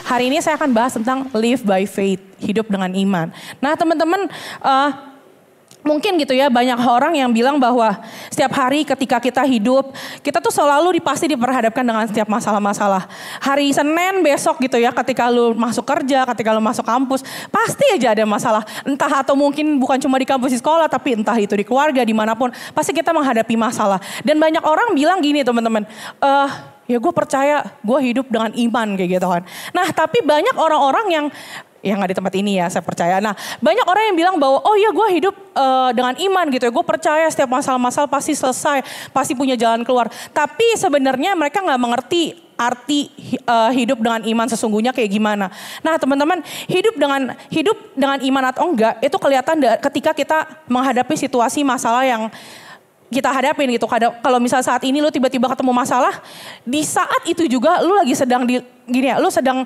Hari ini saya akan bahas tentang live by faith, hidup dengan iman. Nah teman-teman, mungkin gitu ya, banyak orang yang bilang bahwa setiap hari ketika kita hidup, kita tuh selalu pasti diperhadapkan dengan setiap masalah-masalah. Hari Senin besok gitu ya, ketika lu masuk kerja, ketika lu masuk kampus, pasti aja ada masalah. Entah atau mungkin bukan cuma di kampus di sekolah, tapi entah itu di keluarga, dimanapun, pasti kita menghadapi masalah. Dan banyak orang bilang gini teman-teman, ya gue percaya gue hidup dengan iman kayak gitu kan. Nah tapi banyak orang-orang yang nggak di tempat ini ya, saya percaya. Nah banyak orang yang bilang bahwa oh ya gue hidup dengan iman gitu ya. Gue percaya setiap masalah-masalah pasti selesai, pasti punya jalan keluar. Tapi sebenarnya mereka nggak mengerti arti hidup dengan iman sesungguhnya kayak gimana. Nah teman-teman, hidup dengan iman atau enggak itu kelihatan ketika kita menghadapi situasi masalah yang kita hadapin gitu. Kalau misal saat ini lu tiba-tiba ketemu masalah, di saat itu juga lu lagi sedang lu sedang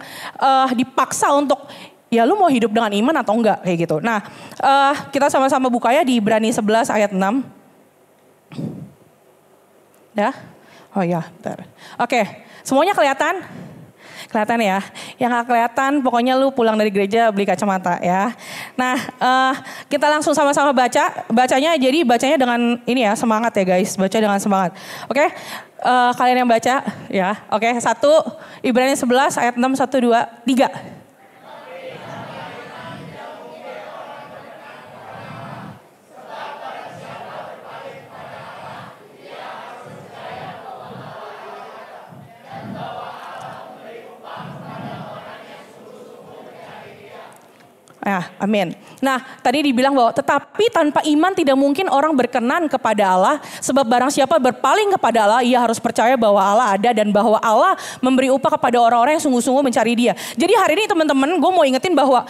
dipaksa untuk ya lu mau hidup dengan iman atau enggak kayak gitu. Nah kita sama-sama buka ya di Ibrani 11 ayat 6. Dah? Oh ya, bentar. Oke, semuanya kelihatan? Kelihatan ya? Yang gak kelihatan pokoknya lu pulang dari gereja beli kacamata ya. Nah kita langsung sama-sama bacanya, jadi bacanya dengan ini ya, semangat ya guys, baca dengan semangat. Oke, kalian yang baca ya. Oke, 1 Ibrani 11 ayat 6, 1, 2, 3. Ya, amin. Nah, tadi dibilang bahwa tetapi tanpa iman tidak mungkin orang berkenan kepada Allah. Sebab barang siapa berpaling kepada Allah, ia harus percaya bahwa Allah ada dan bahwa Allah memberi upah kepada orang-orang yang sungguh-sungguh mencari Dia. Jadi hari ini teman-teman, gue mau ingetin bahwa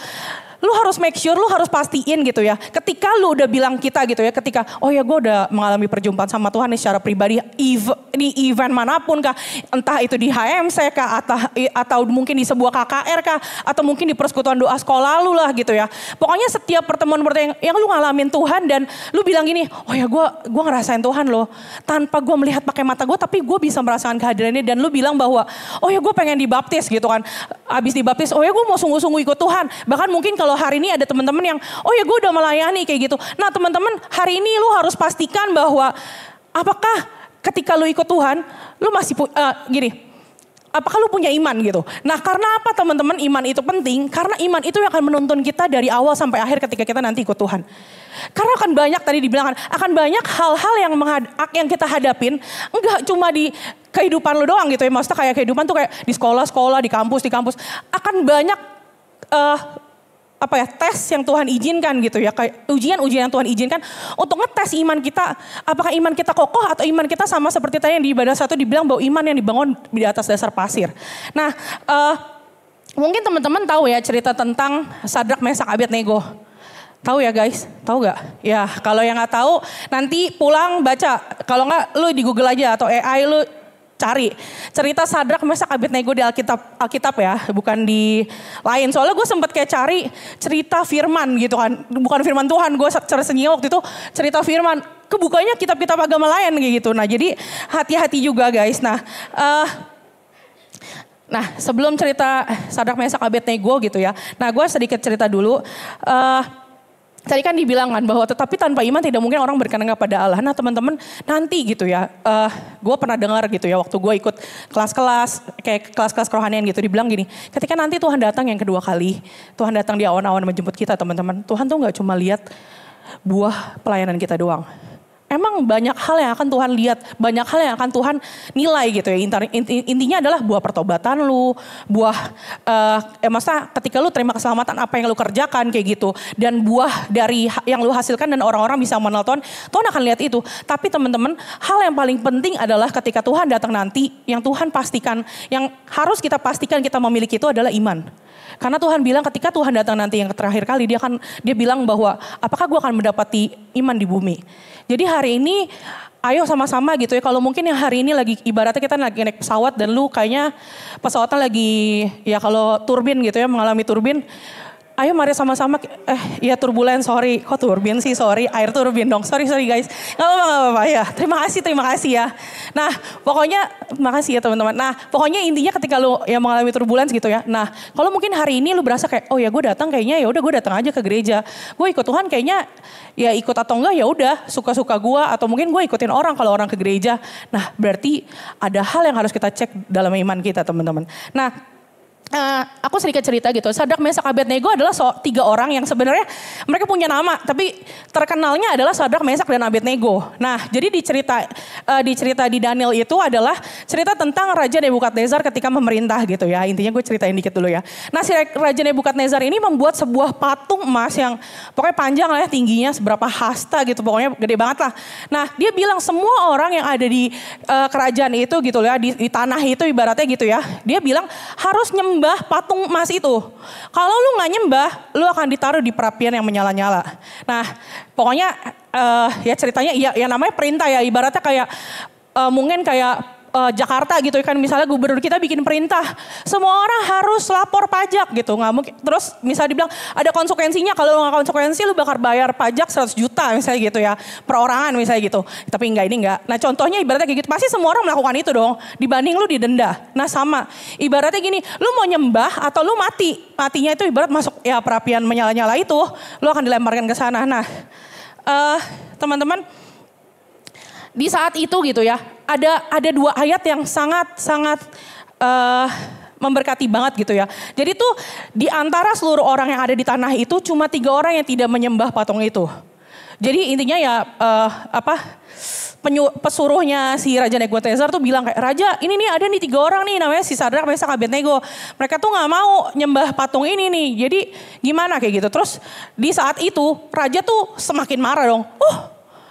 lu harus make sure, lu harus pastiin gitu ya. Ketika lu udah bilang kita gitu ya, ketika oh ya gue udah mengalami perjumpaan sama Tuhan nih secara pribadi, di event manapun kah, entah itu di HMC kah, atau mungkin di sebuah KKR kah, atau mungkin di persekutuan doa sekolah lu lah gitu ya. Pokoknya setiap pertemuan yang lu ngalamin Tuhan dan lu bilang gini, oh ya gue ngerasain Tuhan loh. Tanpa gue melihat pakai mata gue, tapi gue bisa merasakan kehadirannya. Dan lu bilang bahwa, oh ya gue pengen dibaptis gitu kan. Habis dibaptis, oh ya gue mau sungguh-sungguh ikut Tuhan. Bahkan mungkin kalau hari ini ada teman-teman yang, oh ya gue udah melayani kayak gitu. Nah teman-teman, hari ini lu harus pastikan bahwa apakah ketika lu ikut Tuhan, lu masih apakah lu punya iman gitu. Nah karena apa teman-teman iman itu penting? Karena iman itu yang akan menuntun kita dari awal sampai akhir ketika kita nanti ikut Tuhan. Karena akan banyak tadi dibilang akan banyak hal-hal yang kita hadapin, enggak cuma di kehidupan lu doang gitu ya. Maksudnya kayak kehidupan tuh kayak di sekolah, di kampus. Akan banyak tes yang Tuhan izinkan gitu ya, kayak ujian yang Tuhan izinkan untuk ngetes iman kita, apakah iman kita kokoh atau iman kita sama seperti tadi yang di ibadah 1 dibilang bahwa iman yang dibangun di atas dasar pasir. Nah, mungkin teman-teman tahu ya cerita tentang Sadrak, Mesak, Abednego. Tahu ya guys? Tahu gak? Ya, kalau yang gak tahu nanti pulang baca. Kalau gak lu di Google aja atau AI lu cari cerita Sadrak, Mesak, Abednego di Alkitab ya, bukan di lain. Soalnya gue sempet kayak cari cerita firman gitu kan, bukan firman Tuhan. Gue searching waktu itu cerita firman, kebukanya kitab-kitab agama lain kayak gitu. Nah jadi hati-hati juga guys. Nah sebelum cerita Sadrak, Mesak, Abednego gitu ya. Nah gue sedikit cerita dulu. Tadi kan dibilang kan bahwa tetapi tanpa iman tidak mungkin orang berkenan kepada Allah. Nah teman-teman nanti gitu ya, gue pernah dengar gitu ya waktu gue ikut kelas-kelas kerohanian gitu, dibilang gini, ketika nanti Tuhan datang yang kedua kali, Tuhan datang di awan-awan menjemput kita teman-teman, Tuhan tuh gak cuma lihat buah pelayanan kita doang. Emang banyak hal yang akan Tuhan lihat, banyak hal yang akan Tuhan nilai gitu ya. Intinya adalah buah pertobatan lu, maksudnya ketika lu terima keselamatan apa yang lu kerjakan kayak gitu. Dan buah dari yang lu hasilkan dan orang-orang bisa mengenal Tuhan, Tuhan akan lihat itu. Tapi teman-teman, hal yang paling penting adalah ketika Tuhan datang nanti, yang Tuhan pastikan, yang harus kita pastikan kita memiliki itu adalah iman. Karena Tuhan bilang ketika Tuhan datang nanti yang terakhir kali, dia bilang bahwa apakah gue akan mendapati iman di bumi. Jadi hari ini ayo sama-sama gitu ya. Kalau mungkin yang hari ini lagi ibaratnya kita lagi naik pesawat dan lu kayaknya pesawatnya lagi ya kalau turbin gitu ya, mengalami turbin. Ayo mari sama-sama, ya turbulen, sorry. Kok turbin sih, sorry. Air turbin dong, sorry guys. Gak apa-apa ya. Terima kasih ya. Nah pokoknya, makasih ya teman-teman. Nah pokoknya intinya ketika lu yang mengalami turbulens gitu ya. Nah kalau mungkin hari ini lu berasa kayak, oh ya gue datang kayaknya ya udah gue datang aja ke gereja. Gue ikut Tuhan kayaknya ya ikut atau enggak ya udah suka-suka gue. Atau mungkin gue ikutin orang kalau orang ke gereja. Nah berarti ada hal yang harus kita cek dalam iman kita teman-teman. Nah aku sedikit cerita gitu. Sadrak, Mesak, Abednego adalah 3 orang yang sebenarnya mereka punya nama, tapi terkenalnya adalah Sadrak, Mesak, dan Abednego. Nah, jadi di cerita di Daniel itu adalah cerita tentang Raja Nebukadnezar ketika memerintah gitu ya. Intinya gue ceritain dikit dulu ya. Nah, si Raja Nebukadnezar ini membuat sebuah patung emas yang pokoknya panjang lah ya, tingginya seberapa hasta gitu, pokoknya gede banget lah. Nah, dia bilang semua orang yang ada di kerajaan itu gitu ya, di tanah itu ibaratnya gitu ya. Dia bilang harus nyembah patung emas itu. Kalau lu gak nyembah, lu akan ditaruh di perapian yang menyala-nyala. Nah pokoknya ya ceritanya ya namanya perintah ya. Ibaratnya kayak mungkin kayak Jakarta gitu kan, misalnya gubernur kita bikin perintah, semua orang harus lapor pajak gitu, nggak mungkin. Terus misalnya dibilang ada konsekuensinya, kalau nggak konsekuensi lu bakal bayar pajak 100 juta misalnya gitu ya, perorangan misalnya gitu. Tapi ini enggak. Nah contohnya ibaratnya kayak gitu, pasti semua orang melakukan itu dong, dibanding lu didenda. Nah sama, ibaratnya gini, lu mau nyembah atau lu mati, matinya itu ibarat masuk ya perapian menyala-nyala itu, lu akan dilemparkan ke sana. Nah teman-teman, di saat itu gitu ya, ada 2 ayat yang sangat memberkati banget gitu ya. Jadi tuh di antara seluruh orang yang ada di tanah itu cuma 3 orang yang tidak menyembah patung itu. Jadi intinya ya pesuruhnya si Raja Nebukadnezar tuh bilang kayak, Raja ini nih ada nih 3 orang nih namanya si Sadrak, Mesak, Abednego. Mereka tuh gak mau nyembah patung ini nih. Jadi gimana kayak gitu. Terus di saat itu Raja tuh semakin marah dong.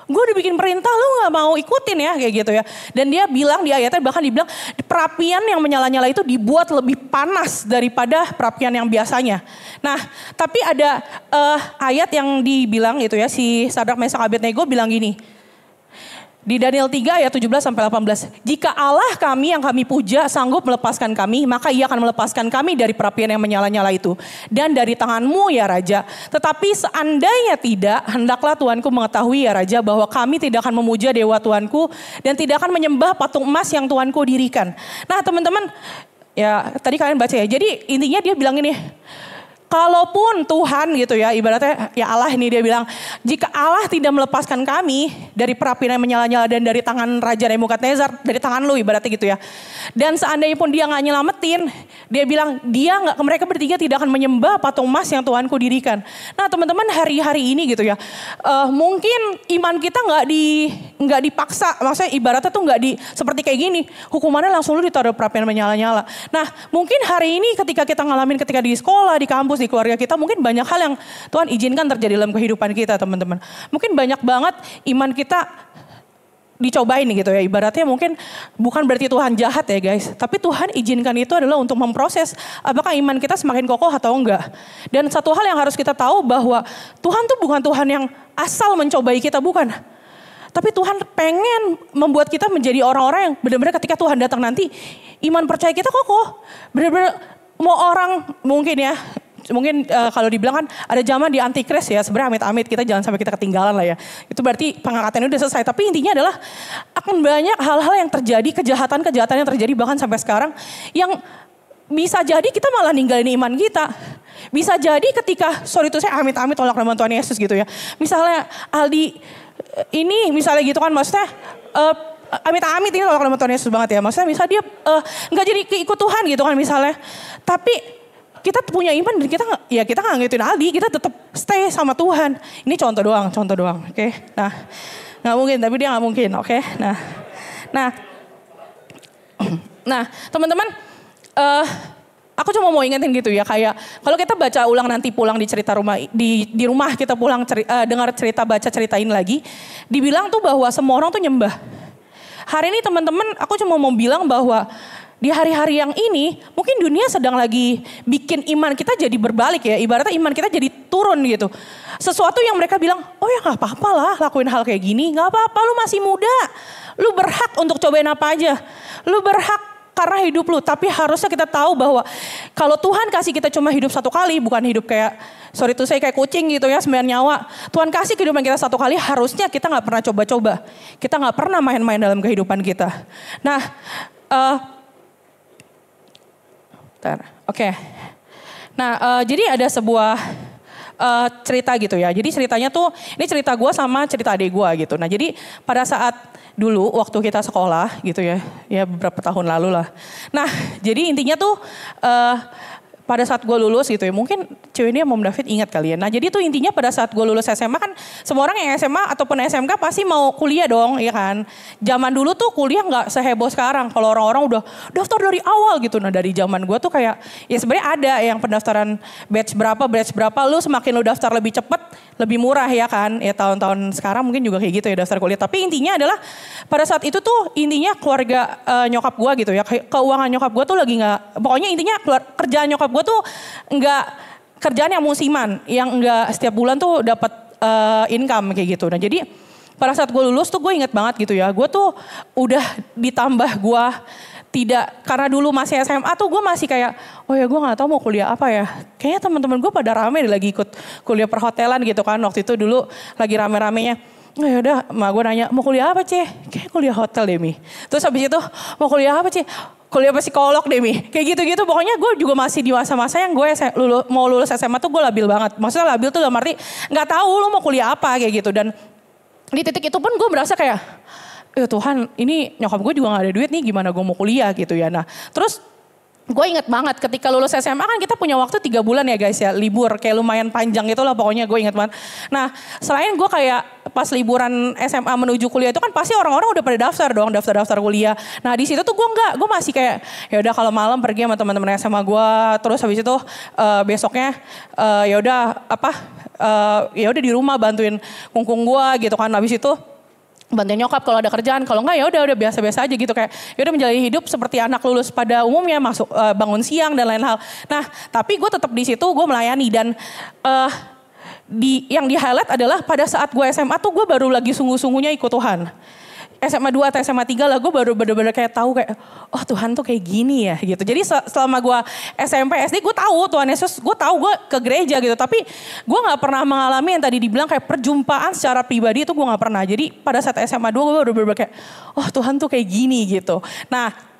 Gue udah bikin perintah, lu gak mau ikutin ya kayak gitu ya. Dan dia bilang di ayatnya, bahkan dibilang perapian yang menyala-nyala itu dibuat lebih panas daripada perapian yang biasanya. Nah tapi ada ayat yang dibilang gitu ya, si Sadrak, Mesak, Abednego bilang gini. Di Daniel 3 ayat 17-18. Jika Allah kami yang kami puja sanggup melepaskan kami, maka ia akan melepaskan kami dari perapian yang menyala-nyala itu. Dan dari tanganmu ya Raja. Tetapi seandainya tidak, hendaklah Tuanku mengetahui ya Raja, bahwa kami tidak akan memuja dewa Tuanku dan tidak akan menyembah patung emas yang Tuanku dirikan. Nah teman-teman, ya tadi kalian baca ya. Jadi intinya dia bilang ini, kalaupun Tuhan gitu ya, ibaratnya ya Allah ini dia bilang, jika Allah tidak melepaskan kami dari perapian yang menyala-nyala dan dari tangan Raja Nebukadnezar, dari tangan lu ibaratnya gitu ya. Dan seandainya pun dia gak nyelamatin, dia bilang mereka bertiga tidak akan menyembah patung emas yang Tuhanku dirikan. Nah teman-teman, hari-hari ini gitu ya, mungkin iman kita gak dipaksa, maksudnya ibaratnya tuh seperti kayak gini, hukumannya langsung lu ditaruh perapian menyala-nyala. Nah mungkin hari ini ketika kita ngalamin ketika di sekolah, di kampus, di keluarga kita, mungkin banyak hal yang Tuhan izinkan terjadi dalam kehidupan kita teman-teman. Mungkin banyak banget iman kita dicobain gitu ya, ibaratnya mungkin bukan berarti Tuhan jahat ya guys, tapi Tuhan izinkan itu adalah untuk memproses apakah iman kita semakin kokoh atau enggak. Dan satu hal yang harus kita tahu bahwa Tuhan tuh bukan Tuhan yang asal mencobai kita, bukan. Tapi Tuhan pengen membuat kita menjadi orang-orang yang benar-benar ketika Tuhan datang nanti, iman percaya kita kokoh. Benar-benar mau orang mungkin ya, mungkin kalau dibilang kan ada zaman di antikris ya, sebenarnya amit-amit kita jangan sampai kita ketinggalan lah ya. Itu berarti pengangkatannya udah selesai. Tapi intinya adalah akan banyak hal-hal yang terjadi, kejahatan-kejahatan yang terjadi bahkan sampai sekarang, yang bisa jadi kita malah ninggalin iman kita. Bisa jadi ketika, sorry itu saya amit-amit tolak nama Tuhan Yesus gitu ya. Misalnya Aldi ini misalnya gitu kan, maksudnya amit-amit ini tolak nama Tuhan Yesus banget ya. Maksudnya misalnya dia gak jadi ikut Tuhan gitu kan misalnya. Tapi kita punya iman dan kita nggak ngikutin Aldi, kita tetap stay sama Tuhan. Ini contoh doang, oke? Nah, nggak mungkin, tapi dia nggak mungkin, oke? Nah, teman-teman, aku cuma mau ingetin gitu ya, kayak kalau kita baca ulang nanti pulang di cerita rumah di rumah kita pulang dengar cerita, baca ceritain lagi, dibilang tuh bahwa semua orang tuh nyembah. Hari ini teman-teman, aku cuma mau bilang bahwa di hari-hari yang ini, mungkin dunia sedang lagi bikin iman kita jadi berbalik ya. Ibaratnya iman kita jadi turun gitu. Sesuatu yang mereka bilang, oh ya gak apa-apa lah lakuin hal kayak gini. Gak apa-apa, lu masih muda. Lu berhak untuk cobain apa aja. Lu berhak karena hidup lu. Tapi harusnya kita tahu bahwa kalau Tuhan kasih kita cuma hidup satu kali, bukan hidup kayak, sorry tuh saya kayak kucing gitu ya, 9 nyawa. Tuhan kasih kehidupan kita satu kali, harusnya kita gak pernah coba-coba. Kita gak pernah main-main dalam kehidupan kita. Nah, oke. Nah, jadi ada sebuah cerita gitu ya. Jadi ceritanya tuh, ini cerita gue sama cerita adik gue gitu. Nah jadi pada saat dulu waktu kita sekolah gitu ya, ya beberapa tahun lalu lah. Nah jadi intinya tuh pada saat gue lulus gitu ya, mungkin cewek ini Om David ingat kali ya. Nah jadi tuh intinya pada saat gue lulus SMA kan, semua orang yang SMA ataupun SMK pasti mau kuliah dong ya kan. Zaman dulu tuh kuliah gak seheboh sekarang, kalau orang-orang udah daftar dari awal gitu. Nah dari zaman gue tuh kayak, ya sebenarnya ada yang pendaftaran batch berapa, lu semakin lu daftar lebih cepet, lebih murah ya kan. Ya tahun-tahun sekarang mungkin juga kayak gitu ya daftar kuliah. Tapi intinya adalah pada saat itu tuh intinya keluarga nyokap gue gitu ya, keuangan nyokap gue tuh lagi gak, pokoknya intinya kerjaan nyokap gue tuh nggak kerjaan yang musiman, yang nggak setiap bulan tuh dapat income kayak gitu. Nah jadi pada saat gue lulus tuh gue inget banget gitu ya, gue tuh udah ditambah gue tidak, karena dulu masih SMA tuh gue masih kayak, oh ya gue nggak tahu mau kuliah apa ya. Kayaknya teman-teman gue pada rame lagi ikut kuliah perhotelan gitu kan, waktu itu dulu lagi rame-ramenya. Oh yaudah, emak gue nanya, mau kuliah apa Cie? Kayak kuliah hotel deh Mi. Terus habis itu, mau kuliah apa Cie? Kuliah psikolog deh Mi. Kayak gitu-gitu, pokoknya gue juga masih di masa-masa yang gue mau lulus SMA tuh gue labil banget. Maksudnya labil tuh dalam arti gak tahu lo mau kuliah apa kayak gitu. Dan di titik itu pun gue merasa kayak, ya Tuhan ini nyokap gue juga gak ada duit nih, gimana gue mau kuliah gitu ya. Nah terus gue inget banget ketika lulus SMA kan kita punya waktu 3 bulan ya guys ya, libur kayak lumayan panjang gitu lah pokoknya, gue inget banget. Nah selain gue kayak pas liburan SMA menuju kuliah itu kan pasti orang-orang udah pada daftar dong, daftar kuliah. Nah di situ tuh gue enggak, gue masih kayak ya udah kalau malam pergi sama teman-teman SMA gue, terus habis itu besoknya ya udah di rumah bantuin kungkung gue gitu kan. Habis itu bantuin nyokap kalau ada kerjaan, kalau enggak ya udah biasa-biasa aja gitu, kayak ya udah menjalani hidup seperti anak lulus pada umumnya, masuk bangun siang dan lain hal. Nah tapi gue tetap di situ, gue melayani. Dan yang di highlight adalah pada saat gue SMA tuh gue baru lagi sungguh-sungguhnya ikut Tuhan. SMA 2 atau SMA 3 lah gue baru bener-bener kayak tahu kayak, oh Tuhan tuh kayak gini ya gitu. Jadi selama gue SMP, SD gue tahu Tuhan Yesus, gue tahu gue ke gereja gitu. Tapi gue gak pernah mengalami yang tadi dibilang kayak perjumpaan secara pribadi, itu gue gak pernah. Jadi pada saat SMA 2 gue baru bener-bener kayak, oh Tuhan tuh kayak gini gitu. Nah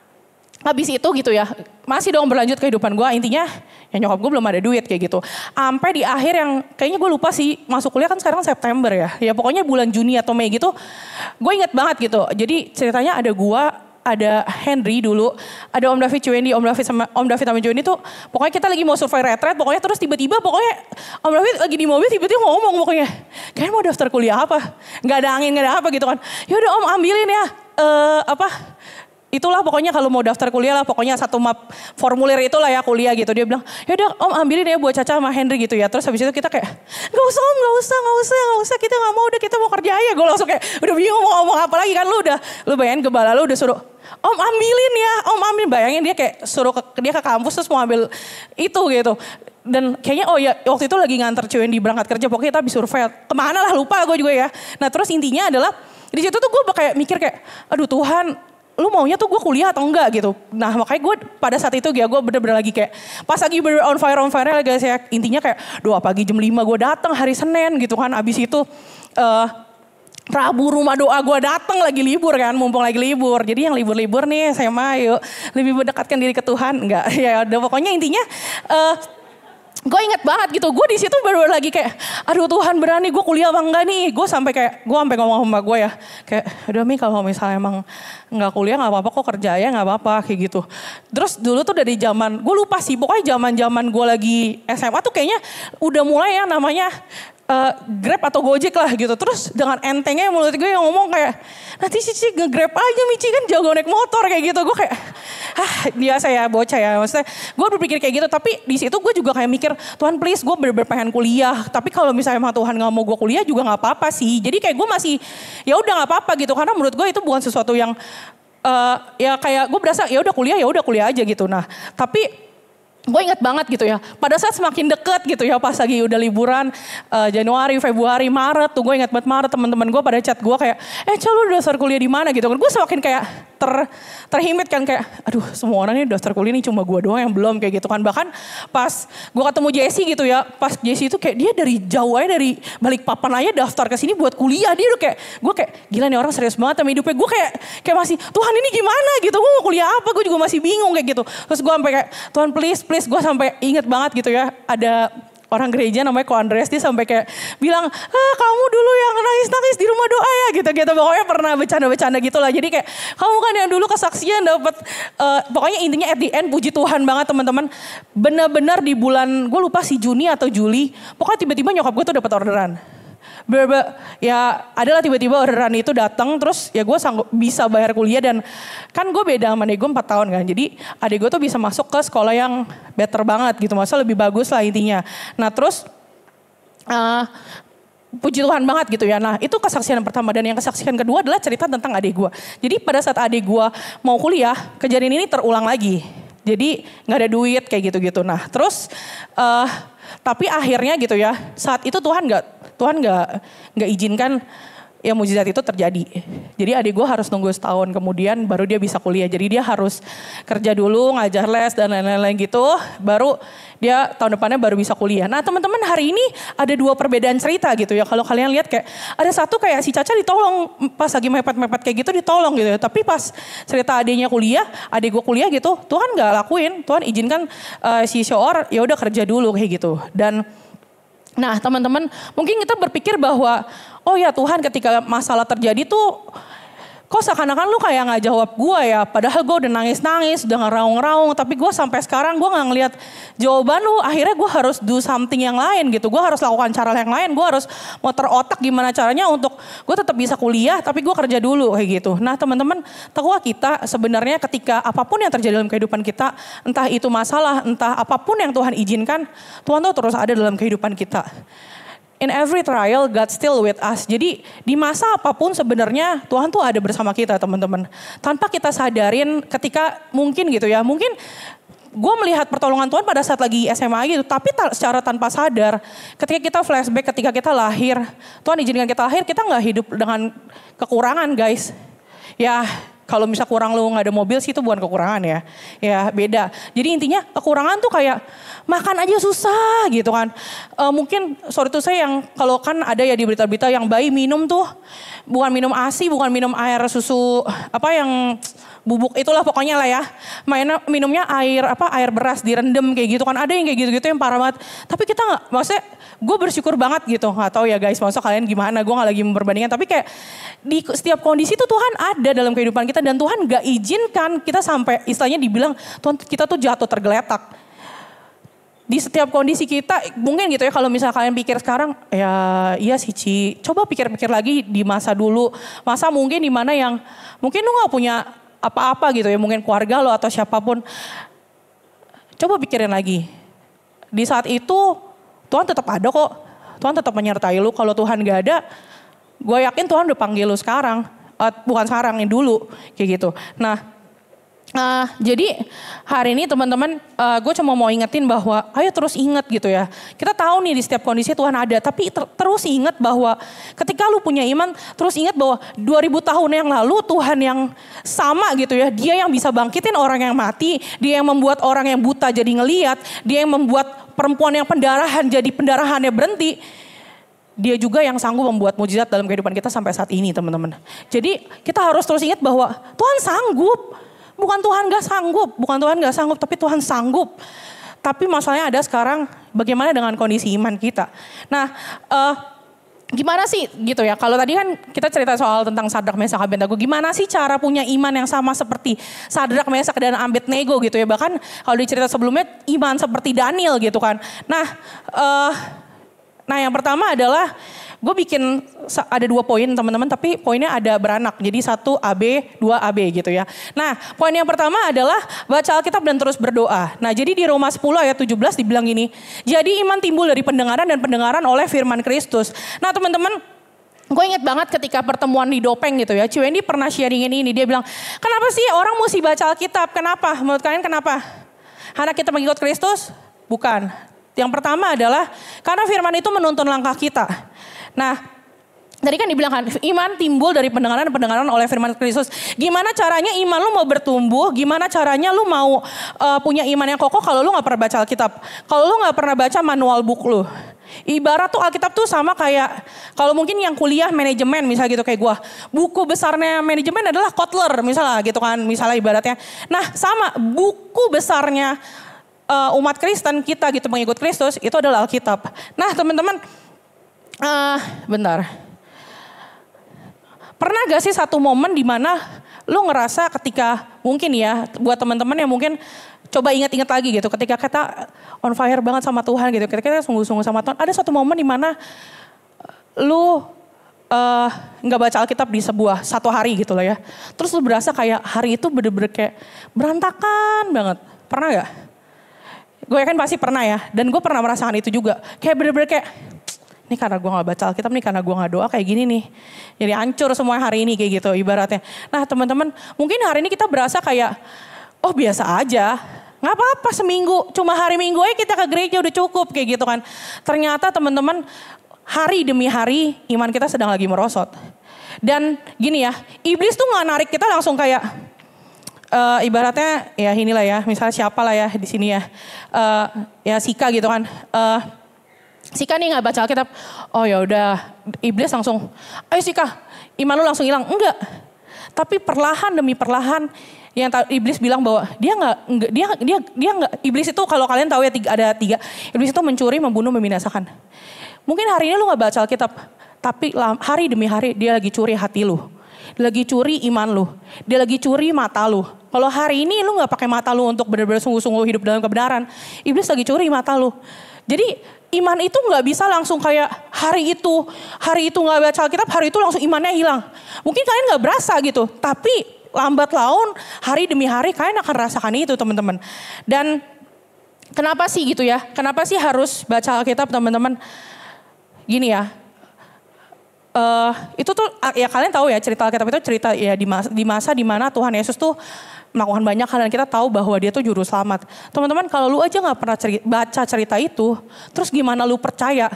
habis itu gitu ya, masih dong berlanjut kehidupan gue. Intinya ya nyokap gue belum ada duit kayak gitu. Sampai di akhir yang kayaknya gue lupa sih, masuk kuliah kan sekarang September ya. Ya pokoknya bulan Juni atau Mei gitu. Gue inget banget gitu. Jadi ceritanya ada gue, ada Henry dulu, ada Om David Cuendi, Om David sama Cuendi tuh pokoknya kita lagi mau survei retret, pokoknya terus tiba-tiba pokoknya Om David lagi di mobil tiba-tiba ngomong pokoknya, kayaknya mau daftar kuliah apa? Gak ada angin, gak ada apa gitu kan. Yaudah Om ambilin ya, itulah pokoknya kalau mau daftar kuliah lah, pokoknya satu map formulir itulah ya kuliah gitu. Dia bilang, yaudah Om ambilin ya buat Caca sama Henry gitu ya. Terus habis itu kita kayak, gak usah Om, gak usah, kita gak mau, udah kita mau kerja aja. Gue langsung kayak, udah bingung mau ngomong apa lagi kan, lu bayangin gembala lu udah suruh, Om ambilin ya, Om ambilin. Bayangin dia kayak suruh dia ke kampus terus mau ambil itu gitu. Dan kayaknya oh ya waktu itu lagi nganter cewek di berangkat kerja, pokoknya kita habis survei, kemana lah lupa gue juga ya. Nah terus intinya adalah, di situ tuh gue kayak mikir kayak, aduh Tuhan, lu maunya tuh gue kuliah atau enggak gitu. Nah makanya gue pada saat itu ya gue bener-bener lagi kayak pas lagi on fire lah guys ya. Intinya kayak doa pagi jam 5 gue datang hari Senin gitu kan. Abis itu Rabu rumah doa gue datang lagi libur kan, mumpung lagi libur. Jadi yang libur-libur nih saya mah yuk lebih mendekatkan diri ke Tuhan. Enggak ya udah pokoknya intinya gue inget banget gitu, gue di situ baru lagi kayak, aduh Tuhan berani gue kuliah apa enggak nih? Gue sampai ngomong sama gue ya, kayak, udah Mi kalau misalnya emang nggak kuliah nggak apa-apa kok, kerja ya nggak apa-apa kayak gitu. Terus dulu tuh dari zaman, gue lupa sih, pokoknya zaman gue lagi SMA tuh kayaknya udah mulai yang namanya Grab atau Gojek lah gitu. Terus dengan entengnya mulut gue yang ngomong kayak, nanti Cici nge-Grab aja, Mici kan jago naik motor kayak gitu. Gue kayak, biasa ya bocah ya. Maksudnya gue berpikir kayak gitu, tapi di situ gue juga kayak mikir, Tuhan please gue bener-bener pengen kuliah. Tapi kalau misalnya emang Tuhan gak mau gue kuliah juga gak apa-apa sih. Jadi kayak gue masih, ya udah gak apa-apa gitu. Karena menurut gue itu bukan sesuatu yang, ya kayak gue berasa ya udah kuliah aja gitu. Nah tapi gue ingat banget gitu ya, pada saat semakin deket gitu ya, pas lagi udah liburan Januari, Februari, Maret tuh, gue ingat banget Maret, teman-teman gue pada chat gue kayak, Cal lu daftar kuliah di mana gitu kan, gue semakin kayak terhimit kan, kayak aduh semua orang ini daftar kuliah nih, cuma gue doang yang belum kayak gitu kan. Bahkan pas gue ketemu Jesse gitu ya, pas Jesse itu kayak dia dari jauh aja, dari Balikpapan aja daftar ke sini buat kuliah, dia udah kayak, gue kayak gila nih orang serius banget sama hidupnya, gue kayak masih Tuhan ini gimana gitu, gue mau kuliah apa, gue juga masih bingung kayak gitu. Terus gue sampai kayak Tuhan please, gue sampai inget banget gitu ya, ada orang gereja namanya Ko Andreas, dia sampai kayak bilang, kamu dulu yang nangis-nangis di rumah doa ya gitu-gitu. Pokoknya pernah bercanda-bercanda gitu lah. Jadi kayak kamu kan yang dulu kesaksian dapat, pokoknya intinya at the end puji Tuhan banget teman-teman. Benar-benar di bulan, gue lupa si Juni atau Juli, pokoknya tiba-tiba nyokap gue tuh dapat orderan. Ya adalah tiba-tiba orderan itu datang, terus ya gue sanggup bisa bayar kuliah, dan kan gue beda sama adik gue 4 tahun kan, jadi adik gue tuh bisa masuk ke sekolah yang better banget gitu, maksudnya lebih bagus lah intinya. Nah terus puji Tuhan banget gitu ya. Nah itu kesaksian yang pertama, dan yang kesaksian kedua adalah cerita tentang adik gue. Jadi pada saat adik gue mau kuliah, kejadian ini terulang lagi. Jadi gak ada duit kayak gitu-gitu. Nah terus tapi akhirnya gitu ya, saat itu Tuhan nggak izinkan ya mujizat itu terjadi. Jadi adik gue harus nunggu setahun kemudian baru dia bisa kuliah. Jadi dia harus kerja dulu, ngajar les dan lain-lain gitu, baru dia tahun depannya baru bisa kuliah. Nah teman-teman, hari ini ada 2 perbedaan cerita gitu ya. Kalau kalian lihat kayak ada satu kayak si Caca ditolong pas lagi mepet-mepet kayak gitu, ditolong gitu ya. Tapi pas cerita adiknya kuliah, adik gue kuliah gitu, Tuhan nggak lakuin. Tuhan izinkan si Shoor ya udah kerja dulu kayak gitu. Dan nah teman-teman, mungkin kita berpikir bahwa oh ya Tuhan, ketika masalah terjadi tuh kok seakan-akan lu kayak gak jawab gue ya. Padahal gue udah nangis-nangis, udah ngeraung-ngeraung, tapi gue sampai sekarang gue gak ngeliat jawaban lu. Akhirnya gue harus do something yang lain gitu. Gue harus lakukan cara yang lain, gue harus muter otak gimana caranya untuk gue tetap bisa kuliah, tapi gue kerja dulu kayak gitu. Nah teman-teman, takwa kita sebenarnya ketika apapun yang terjadi dalam kehidupan kita, entah itu masalah, entah apapun yang Tuhan izinkan, Tuhan tuh terus ada dalam kehidupan kita. In every trial, God still with us. Jadi di masa apapun sebenarnya Tuhan tuh ada bersama kita teman-teman. Tanpa kita sadarin ketika mungkin gitu ya. Mungkin gue melihat pertolongan Tuhan pada saat lagi SMA gitu. Tapi secara tanpa sadar ketika kita flashback, ketika kita lahir. Tuhan izinkan kita lahir, kita gak hidup dengan kekurangan guys. Ya kalau misal kurang lu gak ada mobil sih itu bukan kekurangan ya. Ya beda. Jadi intinya kekurangan tuh kayak makan aja susah gitu kan. Mungkin sorry tuh saya yang kalau kan ada ya di berita-berita yang bayi minum tuh bukan minum ASI, bukan minum air susu apa yang bubuk itulah pokoknya lah ya. Minumnya air beras direndam kayak gitu kan. Ada yang kayak gitu-gitu yang parah banget. Tapi kita gak, maksudnya gue bersyukur banget gitu. Gak tahu ya guys, maksudnya kalian gimana, gue gak lagi memperbandingkan. Tapi kayak di setiap kondisi tuh Tuhan ada dalam kehidupan kita. Dan Tuhan gak izinkan kita sampai istilahnya dibilang Tuhan kita tuh jatuh tergeletak. Di setiap kondisi kita mungkin gitu ya, kalau misalnya kalian pikir sekarang ya iya sih Ci, coba pikir-pikir lagi di masa dulu. Masa mungkin dimana yang mungkin lu gak punya apa-apa gitu ya, mungkin keluarga lo atau siapapun. Coba pikirin lagi. Di saat itu Tuhan tetap ada kok. Tuhan tetap menyertai lu. Kalau Tuhan gak ada, gue yakin Tuhan udah panggil lu sekarang. Bukan sekarang, yang dulu kayak gitu. Nah jadi hari ini teman-teman gue cuma mau ingetin bahwa ayo terus inget gitu ya. Kita tahu nih di setiap kondisi Tuhan ada, tapi terus inget bahwa ketika lu punya iman, terus inget bahwa 2000 tahun yang lalu Tuhan yang sama gitu ya. Dia yang bisa bangkitin orang yang mati, dia yang membuat orang yang buta jadi ngeliat, dia yang membuat perempuan yang pendarahan jadi pendarahannya berhenti. Dia juga yang sanggup membuat mujizat dalam kehidupan kita sampai saat ini teman-teman. Jadi kita harus terus ingat bahwa Tuhan sanggup. Bukan Tuhan gak sanggup, tapi Tuhan sanggup. Tapi masalahnya ada sekarang bagaimana dengan kondisi iman kita. Nah gimana sih gitu ya, kalau tadi kan kita cerita soal tentang Sadrak, Mesak, Abednego. Gimana sih cara punya iman yang sama seperti Sadrak, Mesak, dan Abednego gitu ya. Bahkan kalau di cerita sebelumnya iman seperti Daniel gitu kan. Nah yang pertama adalah gue bikin ada 2 poin teman-teman, tapi poinnya ada beranak. Jadi 1 AB, 2 AB gitu ya. Nah poin yang pertama adalah baca Alkitab dan terus berdoa. Nah jadi di Roma 10 ayat 17 dibilang gini. Jadi iman timbul dari pendengaran dan pendengaran oleh firman Kristus. Nah teman-teman, gue inget banget ketika pertemuan di Dopeng gitu ya. Ci Wendy pernah sharingin ini. Dia bilang, kenapa sih orang mesti baca Alkitab? Kenapa? Menurut kalian kenapa? Karena kita mengikut Kristus? Bukan. Yang pertama adalah karena firman itu menuntun langkah kita. Nah, tadi kan dibilang kan, iman timbul dari pendengaran oleh firman Kristus. Gimana caranya iman lu mau bertumbuh? Gimana caranya lu mau punya iman yang kokoh kalau lu gak pernah baca Alkitab? Kalau lu gak pernah baca manual book lu. Ibarat tuh Alkitab tuh sama kayak, kalau mungkin yang kuliah manajemen misalnya gitu kayak gua. Buku besarnya manajemen adalah Kotler misalnya gitu kan, misalnya ibaratnya. Nah sama, buku besarnya umat Kristen kita gitu mengikut Kristus itu adalah Alkitab. Nah teman-teman, bentar. Pernah gak sih satu momen di mana lu ngerasa ketika mungkin ya buat teman-teman yang mungkin coba ingat-ingat lagi gitu ketika kita on fire banget sama Tuhan gitu, ketika kita sungguh-sungguh sama Tuhan, ada satu momen di mana lu nggak baca Alkitab di satu hari gitu loh ya. Terus lu berasa kayak hari itu bener-bener kayak berantakan banget. Pernah gak? Gue yakin pasti pernah ya. Dan gue pernah merasakan itu juga. Kayak bener-bener kayak, ini karena gue gak baca Alkitab, nih karena gue gak doa kayak gini nih. Jadi hancur semua hari ini kayak gitu ibaratnya. Nah teman-teman, mungkin hari ini kita berasa kayak, oh biasa aja. Gak apa-apa seminggu, cuma hari Minggu aja kita ke gereja udah cukup kayak gitu kan. Ternyata teman-teman, hari demi hari iman kita sedang lagi merosot. Dan gini ya, iblis tuh gak narik kita langsung kayak, ibaratnya ya inilah ya, misalnya siapa lah ya di sini ya, ya Sika gitu kan, Sika nih nggak baca Alkitab, oh ya udah, iblis langsung, ayo Sika, iman lu langsung hilang, enggak, tapi perlahan demi perlahan, yang iblis bilang bahwa dia nggak, iblis itu kalau kalian tahu ya ada tiga, iblis itu mencuri, membunuh, membinasakan. Mungkin hari ini lu nggak baca Alkitab, tapi hari demi hari dia lagi curi hati lu. Dia lagi curi iman lu. Dia lagi curi mata lu. Kalau hari ini lu gak pakai mata lu untuk benar-benar sungguh-sungguh hidup dalam kebenaran. Iblis lagi curi mata lu. Jadi iman itu gak bisa langsung kayak hari itu gak baca Alkitab, hari itu langsung imannya hilang. Mungkin kalian gak berasa gitu. Tapi lambat laun hari demi hari kalian akan rasakan itu teman-teman. Dan kenapa sih gitu ya? Kenapa sih harus baca Alkitab teman-teman? Gini ya. Itu tuh ya kalian tahu ya cerita Alkitab itu cerita ya di masa di mana Tuhan Yesus tuh melakukan banyak hal dan kita tahu bahwa dia tuh juru selamat. Teman-teman kalau lu aja gak pernah baca cerita itu, terus gimana lu percaya?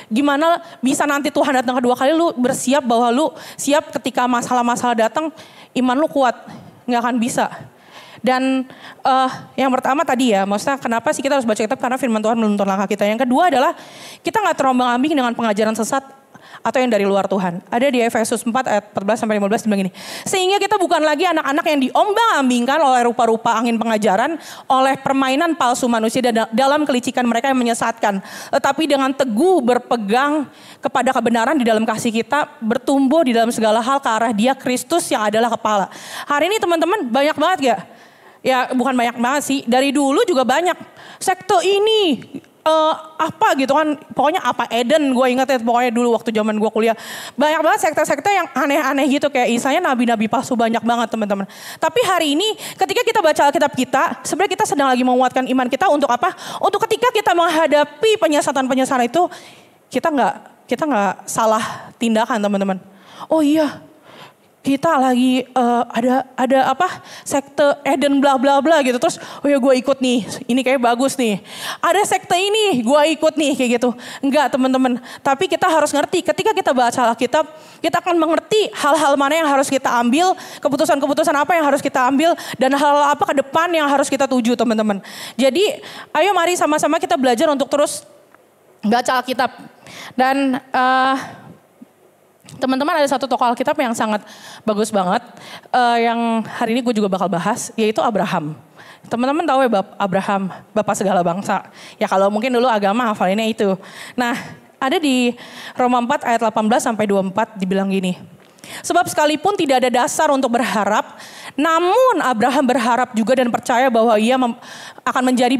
Gimana bisa nanti Tuhan datang kedua kali lu bersiap bahwa lu siap ketika masalah-masalah datang, iman lu kuat? Gak akan bisa. Dan yang pertama tadi ya, maksudnya kenapa sih kita harus baca kitab? Karena firman Tuhan menuntun langkah kita. Yang kedua adalah kita gak terombang-ambing dengan pengajaran sesat atau yang dari luar Tuhan. Ada di Efesus 4 ayat 14-15 dibilang gini. Sehingga kita bukan lagi anak-anak yang diombang-ambingkan oleh rupa-rupa angin pengajaran, oleh permainan palsu manusia dalam kelicikan mereka yang menyesatkan. Tetapi dengan teguh berpegang kepada kebenaran di dalam kasih kita, bertumbuh di dalam segala hal ke arah Dia Kristus yang adalah kepala. Hari ini teman-teman banyak banget gak? Ya bukan banyak banget sih, dari dulu juga banyak. Sekte ini apa gitu kan, pokoknya apa Eden, gue ingat ya pokoknya dulu waktu zaman gue kuliah. Banyak banget sekte-sekte yang aneh-aneh gitu, kayak istilahnya nabi-nabi palsu banyak banget teman-teman. Tapi hari ini ketika kita baca Alkitab kita, sebenarnya kita sedang lagi menguatkan iman kita untuk apa? Untuk ketika kita menghadapi penyesatan-penyesatan itu, kita nggak salah tindakan teman-teman. Oh iya, kita lagi ada apa sekte Eden bla bla bla gitu, terus oh ya gue ikut nih, ini kayak bagus nih. Ada sekte ini gue ikut nih kayak gitu. Enggak teman-teman, tapi kita harus ngerti ketika kita baca Alkitab, kita akan mengerti hal-hal mana yang harus kita ambil, keputusan-keputusan apa yang harus kita ambil, dan hal apa ke depan yang harus kita tuju teman-teman. Jadi ayo mari sama-sama kita belajar untuk terus baca Alkitab. Dan teman-teman ada satu tokoh Alkitab yang sangat bagus banget, yang hari ini gue juga bakal bahas, yaitu Abraham. Teman-teman tahu ya Abraham, bapak segala bangsa. Ya kalau mungkin dulu agama hafalinnya itu. Nah ada di Roma 4 ayat 18-24 dibilang gini. Sebab sekalipun tidak ada dasar untuk berharap, namun Abraham berharap juga dan percaya bahwa ia akan menjadi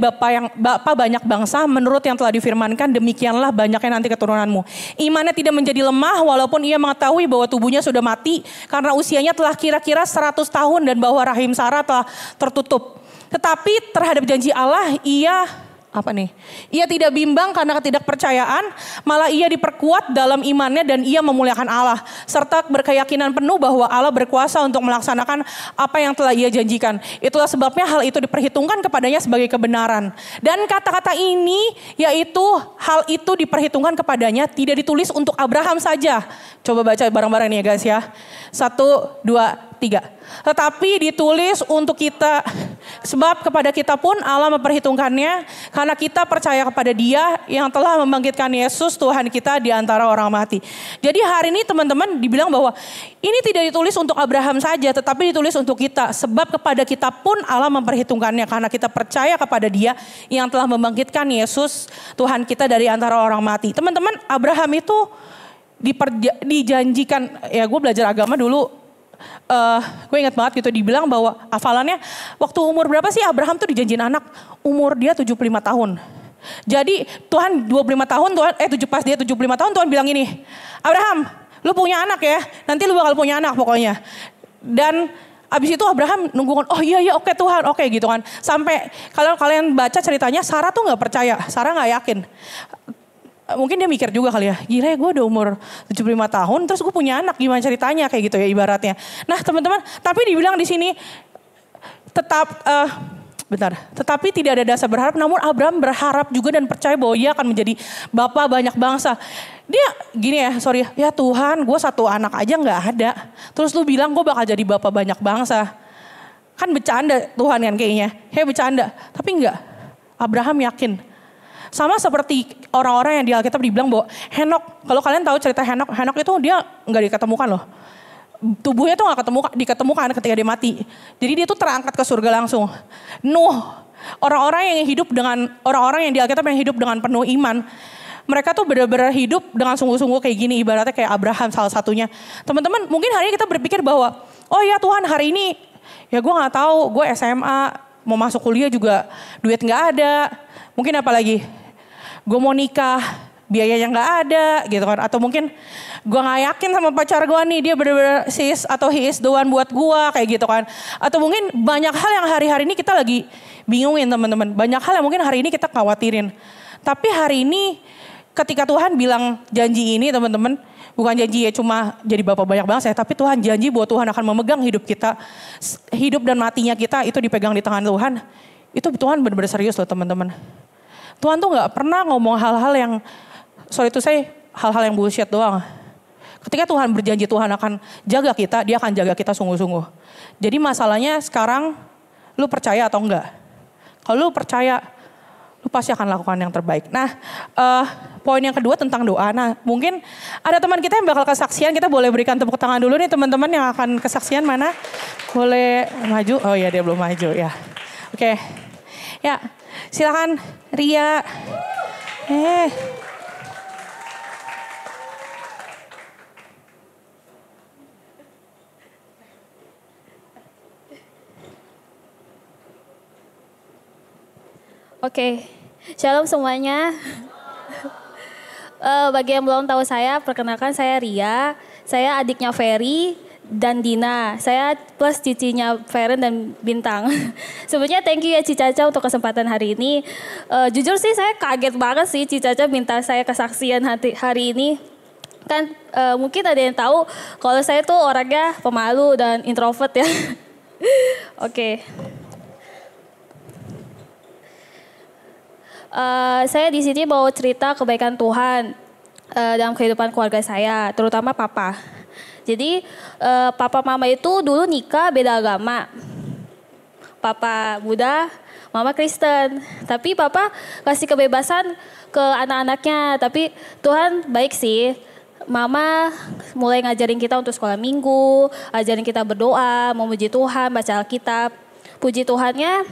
bapa banyak bangsa menurut yang telah difirmankan, demikianlah banyaknya nanti keturunanmu. Imannya tidak menjadi lemah walaupun ia mengetahui bahwa tubuhnya sudah mati karena usianya telah kira-kira 100 tahun dan bahwa rahim Sarah telah tertutup. Tetapi terhadap janji Allah ia apa nih? Ia tidak bimbang karena ketidakpercayaan, malah ia diperkuat dalam imannya dan ia memuliakan Allah. Serta berkeyakinan penuh bahwa Allah berkuasa untuk melaksanakan apa yang telah ia janjikan. Itulah sebabnya hal itu diperhitungkan kepadanya sebagai kebenaran. Dan kata-kata ini yaitu hal itu diperhitungkan kepadanya tidak ditulis untuk Abraham saja. Coba baca bareng-bareng nih ya guys ya. 1, 2, 3. Tetapi ditulis untuk kita, sebab kepada kita pun Allah memperhitungkannya karena kita percaya kepada Dia yang telah membangkitkan Yesus Tuhan kita di antara orang mati. Jadi hari ini teman-teman dibilang bahwa ini tidak ditulis untuk Abraham saja, tetapi ditulis untuk kita. Sebab kepada kita pun Allah memperhitungkannya karena kita percaya kepada Dia yang telah membangkitkan Yesus Tuhan kita dari antara orang mati. Teman-teman, Abraham itu dijanjikan, ya gue belajar agama dulu. Gue ingat banget gitu dibilang bahwa hafalannya waktu umur berapa sih Abraham tuh dijanjiin anak? Umur dia 75 tahun. Jadi Tuhan 25 tahun, pas dia 75 tahun Tuhan bilang ini, Abraham lu punya anak ya, nanti lu bakal punya anak pokoknya. Dan abis itu Abraham nunggu, oh iya oke Tuhan, oke gitu kan. Sampai kalau kalian baca ceritanya Sarah tuh gak percaya, Sarah gak yakin. Mungkin dia mikir juga kali ya, gila ya gue udah umur 75 tahun terus gue punya anak, gimana ceritanya kayak gitu ya ibaratnya. Nah teman-teman, tapi dibilang di sini tetapi tidak ada dasar berharap, namun Abraham berharap juga dan percaya bahwa ia akan menjadi bapa banyak bangsa. Dia gini ya Tuhan, gue satu anak aja gak ada, terus lu bilang gue bakal jadi bapa banyak bangsa. Kan bercanda Tuhan kan kayaknya, bercanda. Tapi enggak, Abraham yakin. Sama seperti orang-orang yang di Alkitab dibilang bahwa Henok, kalau kalian tahu cerita Henok itu dia nggak diketemukan loh. Tubuhnya tuh nggak diketemukan ketika dia mati. Jadi dia tuh terangkat ke surga langsung. Nuh, orang-orang yang di Alkitab yang hidup dengan penuh iman, mereka tuh benar-benar hidup dengan sungguh-sungguh kayak gini, ibaratnya kayak Abraham salah satunya. Teman-teman, mungkin hari ini kita berpikir bahwa, oh ya Tuhan hari ini, ya gue nggak tahu, gue SMA mau masuk kuliah juga duit nggak ada. Mungkin apa lagi? Gue mau nikah, biayanya nggak ada gitu kan. Atau mungkin gue nggak yakin sama pacar gue nih, dia benar-benar sis atau he is the one buat gue kayak gitu kan. Atau mungkin banyak hal yang hari-hari ini kita lagi bingungin teman-teman. Banyak hal yang mungkin hari ini kita khawatirin. Tapi hari ini ketika Tuhan bilang janji ini teman-teman, bukan janji ya cuma jadi bapak banyak bangsa, tapi Tuhan janji bahwa Tuhan akan memegang hidup kita. Hidup dan matinya kita itu dipegang di tangan Tuhan. Itu Tuhan benar-benar serius loh teman-teman. Tuhan tuh gak pernah ngomong hal-hal yang, hal-hal yang bullshit doang. Ketika Tuhan berjanji Tuhan akan jaga kita, Dia akan jaga kita sungguh-sungguh. Jadi masalahnya sekarang, lu percaya atau enggak? Kalau lu percaya, lu pasti akan lakukan yang terbaik. Nah, poin yang kedua tentang doa. Nah, mungkin ada teman kita yang bakal kesaksian, kita boleh berikan tepuk tangan dulu nih teman-teman yang akan kesaksian mana? Boleh maju? Oh iya dia belum maju ya. Oke. Ya, silakan Ria. Oke, shalom semuanya. Bagi yang belum tahu saya, perkenalkan saya Ria. Saya adiknya Ferry dan Dina. Saya plus cicinya Feren dan Bintang. Sebenarnya thank you ya Cicaca untuk kesempatan hari ini. Jujur sih saya kaget banget sih Cicaca minta saya kesaksian hari ini. Kan mungkin ada yang tahu kalau saya tuh orangnya pemalu dan introvert ya. Oke. Saya di sini mau cerita kebaikan Tuhan dalam kehidupan keluarga saya, terutama papa. Jadi papa mama itu dulu nikah beda agama. Papa Buddha, mama Kristen. Tapi papa kasih kebebasan ke anak-anaknya. Tapi Tuhan baik sih. Mama mulai ngajarin kita untuk sekolah minggu, ajarin kita berdoa, memuji Tuhan, baca Alkitab. Puji Tuhannya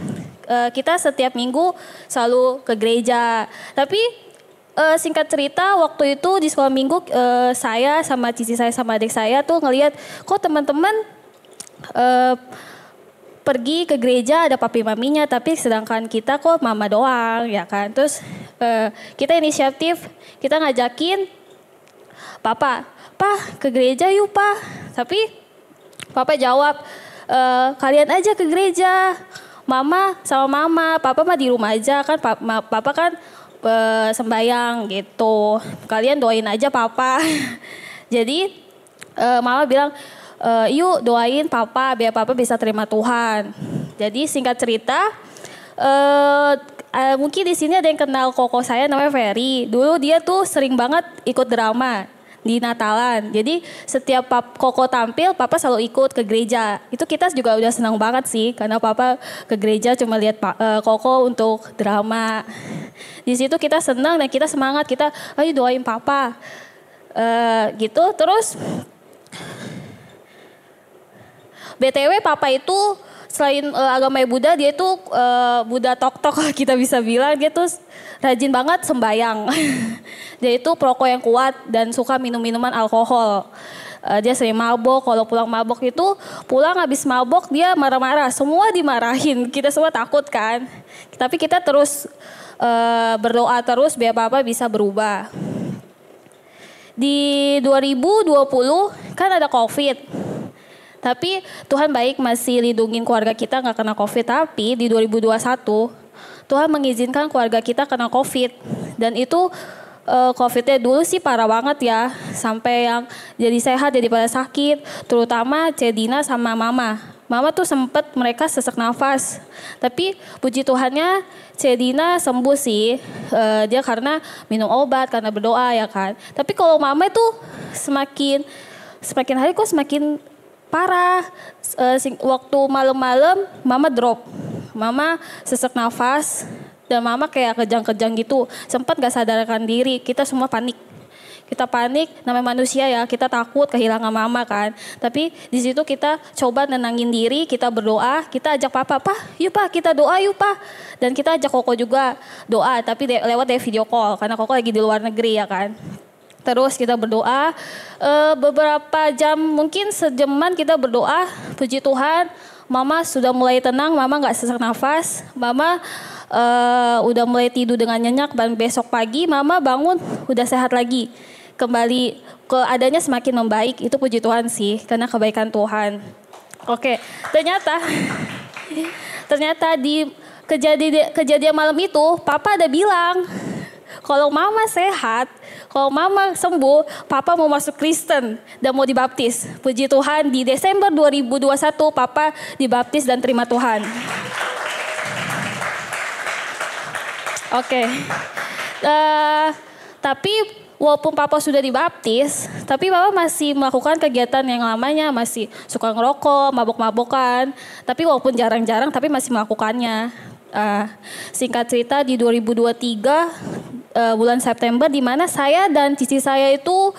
kita setiap minggu selalu ke gereja. Tapi singkat cerita waktu itu di sekolah minggu saya sama cici saya sama adik saya tuh ngelihat kok teman-teman pergi ke gereja ada papi maminya, tapi sedangkan kita kok mama doang ya kan. Terus kita inisiatif, kita ngajakin papa ke gereja yuk Pak. Tapi papa jawab kalian aja ke gereja. papa mah di rumah aja kan, papa kan sembayang gitu. Kalian doain aja papa. Jadi mama bilang, yuk doain papa biar papa bisa terima Tuhan. Jadi singkat cerita, mungkin di sini ada yang kenal koko saya namanya Ferry. Dulu dia tuh sering banget ikut drama di Natalan. Jadi setiap Koko tampil, papa selalu ikut ke gereja. Itu kita juga udah senang banget sih, karena papa ke gereja cuma lihat Koko untuk drama. Di situ kita senang dan kita semangat, kita ayo doain papa. Gitu. Terus BTW papa itu selain agama Buddha, dia itu Buddha tok-tok kita bisa bilang. Dia tuh rajin banget sembayang. Dia itu perokok yang kuat dan suka minum-minuman alkohol. Dia sering mabok, kalau pulang mabok itu, pulang habis mabok dia marah-marah. Semua dimarahin, kita semua takut kan. Tapi kita terus berdoa terus biar papa bisa berubah. Di 2020 kan ada COVID. Tapi Tuhan baik masih lindungin keluarga kita gak kena COVID. Tapi di 2021 Tuhan mengizinkan keluarga kita kena COVID. Dan itu COVID-nya dulu sih parah banget ya. Sampai yang jadi sehat jadi pada sakit. Terutama Cedina sama Mama. Mama tuh sempet mereka sesak nafas. Tapi puji Tuhannya Cedina sembuh sih. Dia karena minum obat, karena berdoa ya kan. Tapi kalau Mama itu semakin hari kok semakin parah. Waktu malam-malam Mama drop. Mama sesak nafas. Dan Mama kayak kejang-kejang gitu. Sempat gak sadarkan diri. Kita semua panik. Kita panik, namanya manusia ya. Kita takut kehilangan Mama kan. Tapi di situ kita coba nenangin diri. Kita berdoa. Kita ajak Papa. Yuk Pak kita doa yuk Pak. Dan kita ajak Koko juga doa. Tapi lewat video call. Karena Koko lagi di luar negeri ya kan. Terus kita berdoa. Beberapa jam, mungkin sejaman kita berdoa. Puji Tuhan. Mama sudah mulai tenang. Mama gak sesak nafas. Mama udah mulai tidur dengan nyenyak dan besok pagi Mama bangun udah sehat lagi, kembali keadaannya semakin membaik. Itu puji Tuhan sih, karena kebaikan Tuhan. Oke, ternyata di kejadian malam itu Papa ada bilang kalau Mama sehat, kalau Mama sembuh, Papa mau masuk Kristen dan mau dibaptis. Puji Tuhan, di Desember 2021 Papa dibaptis dan terima Tuhan. Oke, tapi walaupun Papa sudah dibaptis, tapi Papa masih melakukan kegiatan yang lamanya, masih suka ngerokok, mabok-mabokan. Tapi walaupun jarang-jarang, tapi masih melakukannya. Singkat cerita di 2023 bulan September, di mana saya dan cici saya itu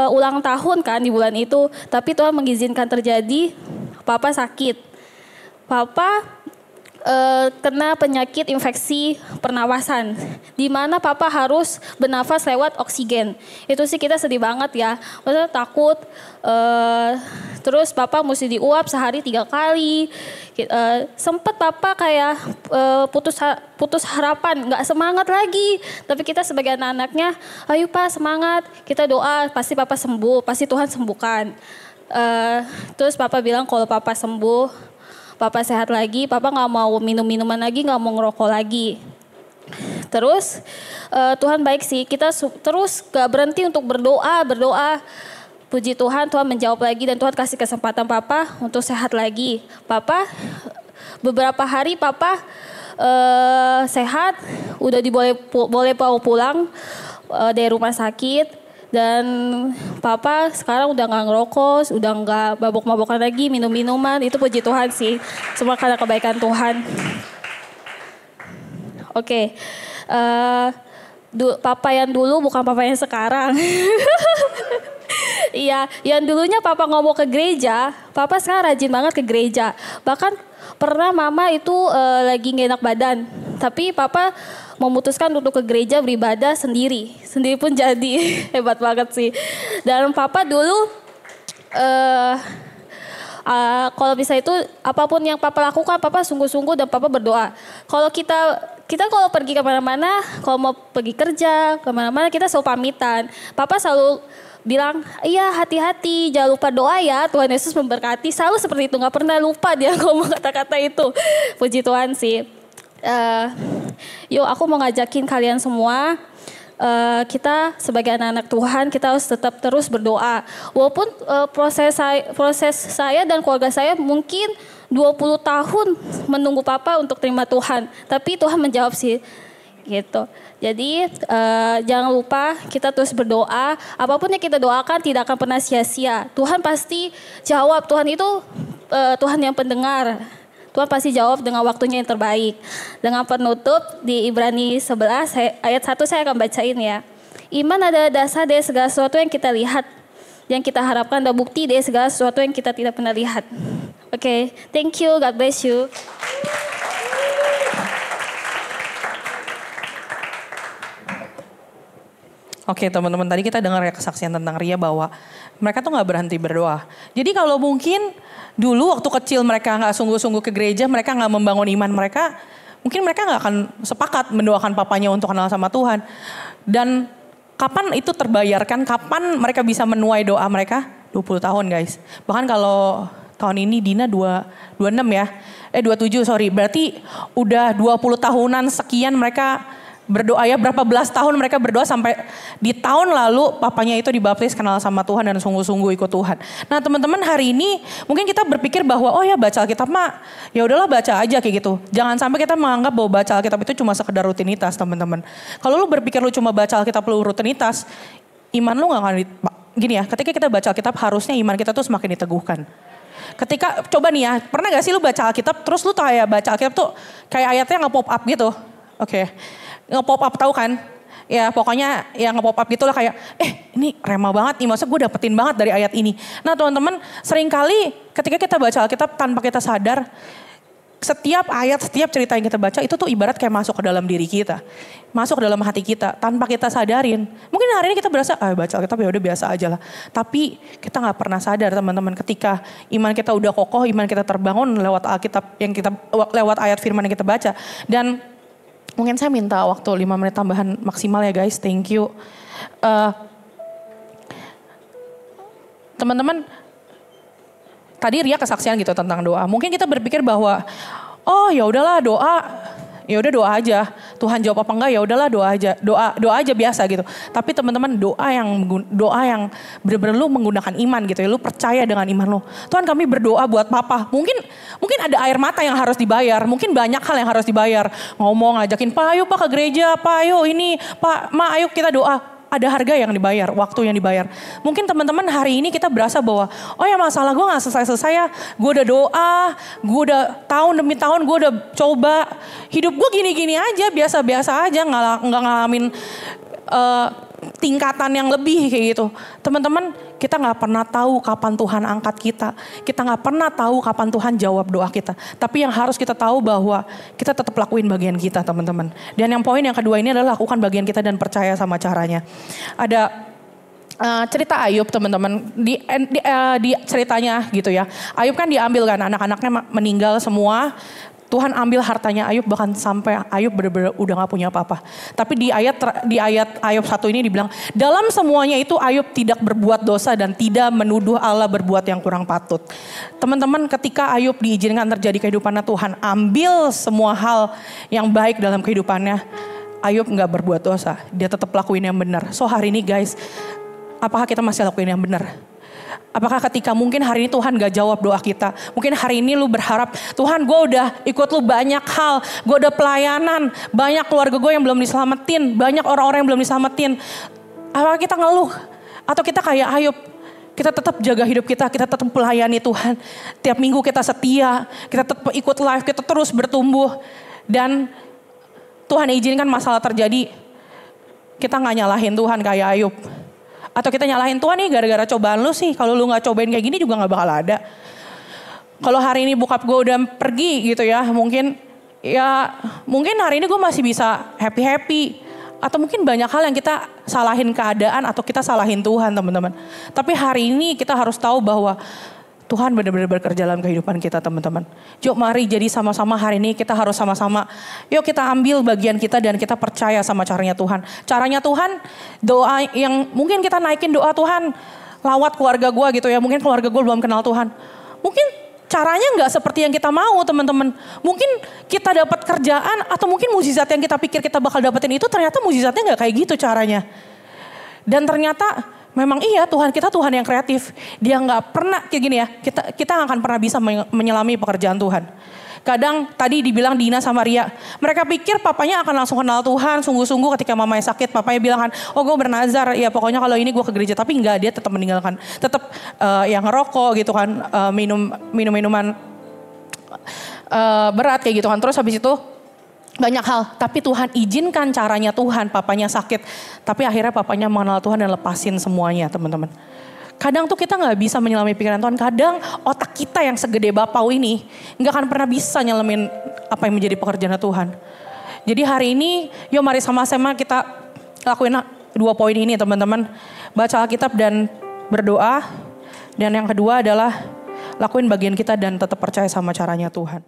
ulang tahun kan di bulan itu. Tapi Tuhan mengizinkan terjadi, Papa sakit. Papa kena penyakit infeksi pernafasan, di mana Papa harus bernafas lewat oksigen. Itu sih kita sedih banget ya, maksudnya takut. Terus Papa mesti diuap sehari 3 kali. Sempet Papa kayak putus harapan, nggak semangat lagi. Tapi kita sebagai anak-anaknya, ayo Pak semangat, kita doa, pasti Papa sembuh, pasti Tuhan sembuhkan. Terus Papa bilang kalau Papa sembuh, Papa sehat lagi, Papa gak mau minum-minuman lagi, gak mau ngerokok lagi. Terus Tuhan baik sih, kita terus gak berhenti untuk berdoa. Puji Tuhan, Tuhan menjawab lagi dan Tuhan kasih kesempatan Papa untuk sehat lagi. Papa, beberapa hari Papa sehat, udah boleh pulang dari rumah sakit. Dan Papa sekarang udah gak ngerokok, udah gak mabok-mabokan lagi, minum-minuman. Itu puji Tuhan sih, semua karena kebaikan Tuhan. Oke, Papa yang dulu bukan Papa yang sekarang. Iya, yang dulunya Papa ngomong ke gereja, Papa sekarang rajin banget ke gereja. Bahkan pernah Mama itu lagi gak enak badan, tapi Papa memutuskan untuk ke gereja beribadah sendiri pun jadi. Hebat banget sih. Dan Papa dulu kalau bisa itu apapun yang Papa lakukan, Papa sungguh-sungguh dan Papa berdoa. Kalau kita kalau pergi kemana-mana, kalau mau pergi kerja kemana-mana, kita selalu pamitan. Papa selalu bilang, iya hati-hati, jangan lupa doa ya, Tuhan Yesus memberkati. Selalu seperti itu, gak pernah lupa dia ngomong kata-kata itu. Puji Tuhan sih. Yuk aku mau ngajakin kalian semua, kita sebagai anak-anak Tuhan, kita harus tetap terus berdoa. Walaupun proses saya dan keluarga saya mungkin 20 tahun menunggu Papa untuk terima Tuhan. Tapi Tuhan menjawab sih. Gitu. Jadi jangan lupa kita terus berdoa. Apapun yang kita doakan tidak akan pernah sia-sia. Tuhan pasti jawab. Tuhan itu Tuhan yang pendengar. Tuhan pasti jawab dengan waktunya yang terbaik. Dengan penutup di Ibrani 11 ayat 1 saya akan bacain ya. Iman adalah dasar dari segala sesuatu yang kita lihat. Yang kita harapkan dan bukti dari segala sesuatu yang kita tidak pernah lihat. Oke, thank you. God bless you. Oke teman-teman, tadi kita dengar ya kesaksian tentang Ria bahwa mereka tuh gak berhenti berdoa. Jadi kalau mungkin dulu waktu kecil mereka gak sungguh-sungguh ke gereja, mereka gak membangun iman mereka, mungkin mereka gak akan sepakat mendoakan papanya untuk kenal sama Tuhan. Dan kapan itu terbayarkan, kapan mereka bisa menuai doa mereka? 20 tahun guys. Bahkan kalau tahun ini Dina 26 ya, 27 sorry. Berarti udah 20 tahunan sekian mereka berdoa ya, berapa belas tahun mereka berdoa sampai di tahun lalu papanya itu dibaptis kenal sama Tuhan dan sungguh-sungguh ikut Tuhan. Nah teman-teman hari ini mungkin kita berpikir bahwa oh ya baca Alkitab mah ya udahlah baca aja kayak gitu. Jangan sampai kita menganggap bahwa baca Alkitab itu cuma sekedar rutinitas teman-teman. Kalau lu berpikir lu cuma baca Alkitab lu rutinitas, iman lu gak akan gini ya, ketika kita baca Alkitab harusnya iman kita tuh semakin diteguhkan. Ketika coba nih ya, pernah gak sih lu baca Alkitab terus lu kayak baca Alkitab tuh kayak ayatnya nge-pop up gitu. Oke. Nge-pop up tahu kan? Ya pokoknya yang nge-pop up gitulah kayak ini rema banget nih, maksudnya gue dapetin banget dari ayat ini. Nah teman-teman seringkali ketika kita baca Alkitab tanpa kita sadar, setiap ayat, setiap cerita yang kita baca itu tuh ibarat kayak masuk ke dalam diri kita. Masuk ke dalam hati kita tanpa kita sadarin. Mungkin hari ini kita berasa baca Alkitab ya udah biasa aja lah. Tapi kita gak pernah sadar teman-teman ketika iman kita udah kokoh, iman kita terbangun lewat Alkitab yang kita, lewat ayat firman yang kita baca. Dan mungkin saya minta waktu 5 menit tambahan maksimal ya guys, thank you. Teman-teman, tadi Ria kesaksian gitu tentang doa. Mungkin kita berpikir bahwa, oh ya udahlah doa, ya udah doa aja. Tuhan jawab apa enggak ya udahlah doa aja, doa aja biasa gitu. Tapi teman-teman doa yang benar-benar lu menggunakan iman gitu ya, lu percaya dengan iman lu. Tuhan kami berdoa buat papa. Mungkin ada air mata yang harus dibayar, mungkin banyak hal yang harus dibayar. Ngomong ngajakin Pak ayo Pak ke gereja, Pak ayo ini, Pak Ma ayo kita doa. Ada harga yang dibayar, waktu yang dibayar. Mungkin teman-teman hari ini kita berasa bahwa oh ya masalah gue gak selesai-selesai ya. Gue udah doa, gue udah tahun demi tahun gue udah coba. Hidup gue gini-gini aja, biasa-biasa aja, gak ngalamin tingkatan yang lebih kayak gitu. Teman-teman kita gak pernah tahu kapan Tuhan angkat kita. Kita gak pernah tahu kapan Tuhan jawab doa kita. Tapi yang harus kita tahu bahwa kita tetap lakuin bagian kita teman-teman. Dan yang poin yang kedua ini adalah lakukan bagian kita dan percaya sama caranya. Ada cerita Ayub teman-teman. Di ceritanya gitu ya. Ayub kan diambil kan, anak-anaknya meninggal semua. Tuhan ambil hartanya Ayub bahkan sampai Ayub benar-benar udah gak punya apa-apa. Tapi di ayat Ayub 1 ini dibilang, dalam semuanya itu Ayub tidak berbuat dosa dan tidak menuduh Allah berbuat yang kurang patut. Teman-teman ketika Ayub diizinkan terjadi kehidupannya, Tuhan ambil semua hal yang baik dalam kehidupannya. Ayub gak berbuat dosa, dia tetap lakuin yang benar. So hari ini guys, apakah kita masih lakuin yang benar? Apakah ketika mungkin hari ini Tuhan gak jawab doa kita. Mungkin hari ini lu berharap, Tuhan gue udah ikut lu banyak hal. Gue udah pelayanan, banyak keluarga gue yang belum diselamatin. Banyak orang-orang yang belum diselamatin. Apakah kita ngeluh? Atau kita kayak Ayub, kita tetap jaga hidup kita tetap melayani Tuhan. Tiap minggu kita setia, kita tetap ikut live, kita terus bertumbuh. Dan Tuhan izinkan masalah terjadi, kita gak nyalahin Tuhan kayak Ayub. Atau kita nyalahin Tuhan nih gara-gara cobaan lu sih. Kalau lu gak cobain kayak gini juga gak bakal ada. Kalau hari ini bokap gue udah pergi gitu ya. Mungkin hari ini gue masih bisa happy-happy. Atau mungkin banyak hal yang kita salahin keadaan atau kita salahin Tuhan teman-teman. Tapi hari ini kita harus tahu bahwa Tuhan benar-benar bekerja dalam kehidupan kita teman-teman. Yuk mari jadi sama-sama hari ini kita harus sama-sama. Yuk kita ambil bagian kita dan kita percaya sama caranya Tuhan. Caranya Tuhan doa yang mungkin kita naikin doa Tuhan lawat keluarga gue gitu ya. Mungkin keluarga gue belum kenal Tuhan. Mungkin caranya nggak seperti yang kita mau teman-teman. Mungkin kita dapat kerjaan atau mungkin mukjizat yang kita pikir kita bakal dapetin itu ternyata mukjizatnya nggak kayak gitu caranya. Dan ternyata memang iya Tuhan kita Tuhan yang kreatif. Dia nggak pernah kayak gini ya. Kita nggak akan pernah bisa menyelami pekerjaan Tuhan. Kadang tadi dibilang Dina sama Ria. Mereka pikir papanya akan langsung kenal Tuhan. Sungguh-sungguh ketika mamanya sakit. Papanya bilang kan, oh gue bernazar. Ya pokoknya kalau ini gue ke gereja. Tapi enggak, dia tetap meninggalkan. Tetap yang ngerokok gitu kan. Minum-minuman berat kayak gitu kan. Terus habis itu banyak hal, tapi Tuhan izinkan caranya Tuhan, papanya sakit. Tapi akhirnya papanya mengenal Tuhan dan lepasin semuanya teman-teman. Kadang tuh kita gak bisa menyelami pikiran Tuhan. Kadang otak kita yang segede bapau ini gak akan pernah bisa nyelamin apa yang menjadi pekerjaan Tuhan. Jadi hari ini yuk mari sama-sama kita lakuin 2 poin ini teman-teman. Baca Alkitab dan berdoa. Dan yang kedua adalah lakuin bagian kita dan tetap percaya sama caranya Tuhan.